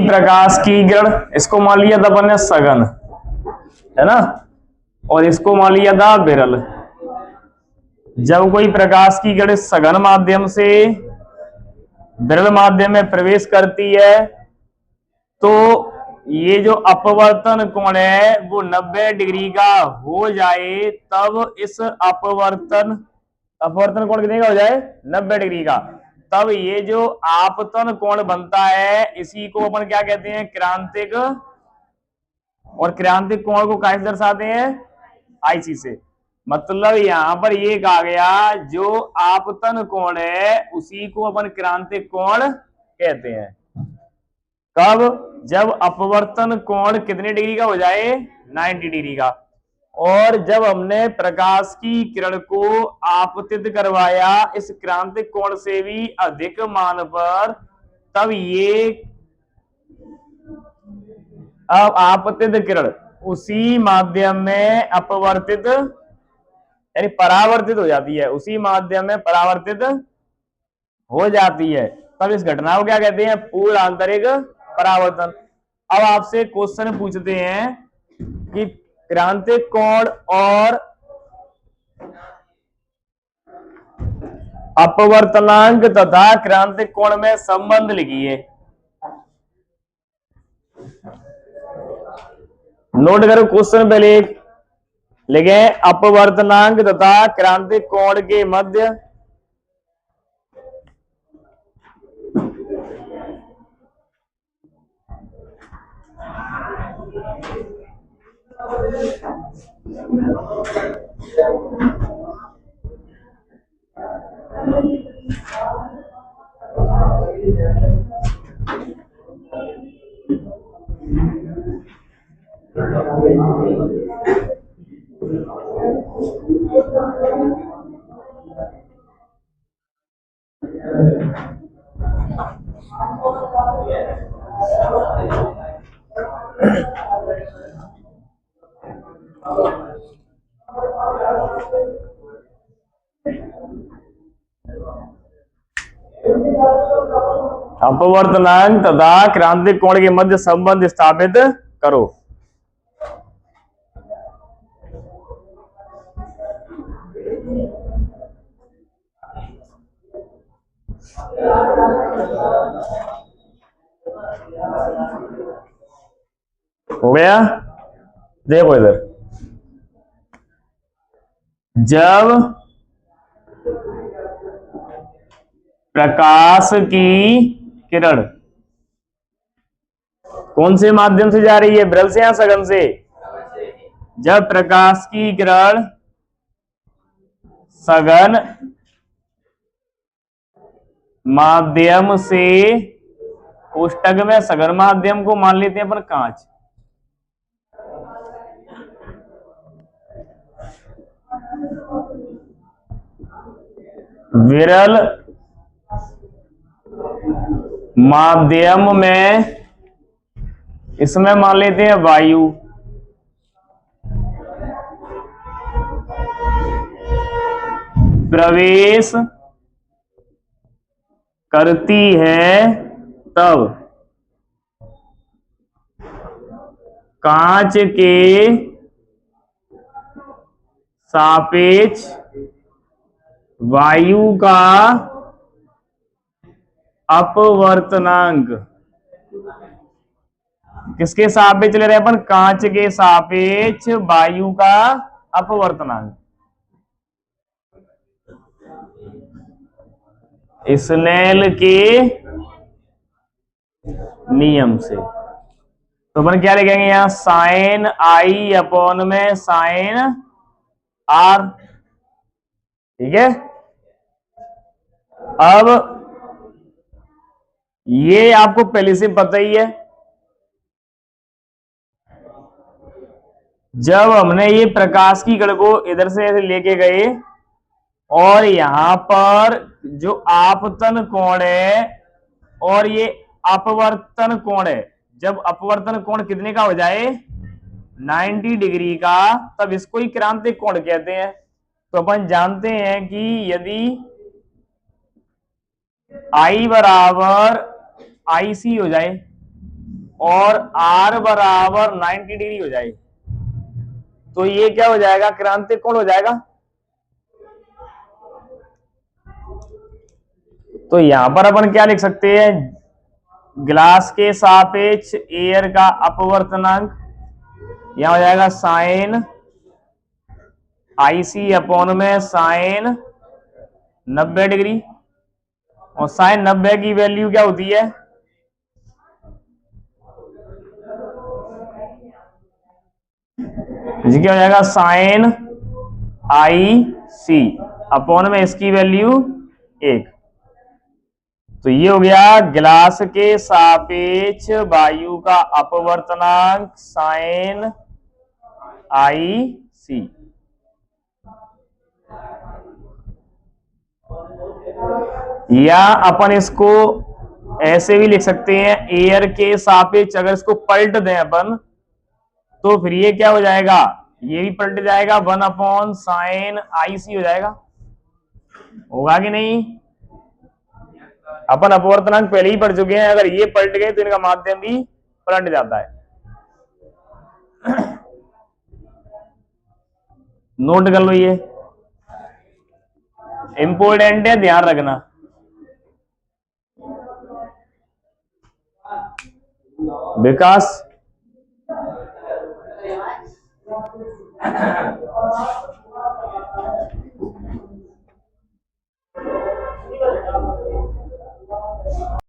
प्रकाश की किरण, इसको मान लिया था अपन ने सघन, है ना, और इसको मान लिया था विरल। जब कोई प्रकाश की किरण सघन माध्यम से विरल माध्यम में प्रवेश करती है तो ये जो अपवर्तन कोण है वो 90 डिग्री का हो जाए, तब इस अपवर्तन कोण कितने का हो जाए, 90 डिग्री का, तब ये जो आपतन कोण बनता है इसी को अपन क्या कहते हैं, क्रांतिक। और क्रांतिक कोण को कैसे दर्शाते हैं, आईसी से। मतलब यहां पर ये कहा गया जो आपतन कोण है उसी को अपन क्रांतिक कोण कहते हैं। कब, जब अपवर्तन कोण कितने डिग्री का हो जाए, 90 डिग्री का। और जब हमने प्रकाश की किरण को आपतित करवाया इस क्रांतिक कोण से भी अधिक मान पर, तब ये अब आपतित किरण उसी माध्यम में अपवर्तित यानी परावर्तित हो जाती है, उसी माध्यम में परावर्तित हो जाती है, तब इस घटना को क्या कहते हैं, पूर्ण आंतरिक परावर्तन। अब आपसे क्वेश्चन पूछते हैं कि क्रांतिक कोण और अपवर्तनांक तथा क्रांतिक कोण में संबंध लिखिए। नोट करो क्वेश्चन पहले लिखे, अपवर्तनांक तथा क्रांतिक कोण के मध्य अपवर्तनांक तथा क्रांतिक कोण के मध्य संबंध स्थापित करो। हो गया, देखो इधर, जब प्रकाश की किरण कौन से माध्यम से जा रही है, विरल से या सघन से, जब प्रकाश की किरण सघन माध्यम से, कोष्टक में सघन माध्यम को मान लेते हैं पर कांच, विरल माध्यम में इसमें मान लेते हैं वायु, प्रवेश करती है, तब कांच के सापेक्ष वायु का अपवर्तनांक, किसके सापेक्ष ले रहे हैं अपन, कांच के सापेक्ष वायु का अपवर्तनांक, स्नेल के नियम से। तो अपन क्या लिखेंगे यहां, साइन आई अपॉन में साइन आर, ठीक है। अब ये आपको पहले से पता ही है, जब हमने ये प्रकाश की कण को इधर से ऐसे लेके गए और यहां पर जो आपतन कोण है और ये अपवर्तन कोण है, जब अपवर्तन कोण कितने का हो जाए, 90 डिग्री का, तब इसको ही क्रांतिक कोण कहते हैं। तो अपन जानते हैं कि यदि I बराबर IC हो जाए, और आर बराबर 90 डिग्री हो जाए तो ये क्या हो जाएगा, क्रांतिक कोण हो जाएगा। तो यहां पर अपन क्या लिख सकते हैं, ग्लास के सापेक्ष एयर का अपवर्तनांक यहां हो जाएगा साइन आईसी अपॉन में साइन 90 डिग्री, और साइन 90 की वैल्यू क्या होती है, जी क्या हो जाएगा साइन आई सी अपॉन में इसकी वैल्यू 1। तो ये हो गया गिलास के सापेक्ष वायु का अपवर्तनांक साइन आई सी। या अपन इसको ऐसे भी लिख सकते हैं, एयर के सापेक्ष अगर इसको पलट दें अपन तो फिर ये क्या हो जाएगा, ये भी पलट जाएगा 1 अपॉन साइन आई सी हो जाएगा। होगा कि नहीं, अपन अपवर्तनांक पहले ही पढ़ चुके हैं, अगर ये पलट गए तो इनका माध्यम भी पलट जाता है। नोट कर लो, ये इंपोर्टेंट है, ध्यान रखना। विकास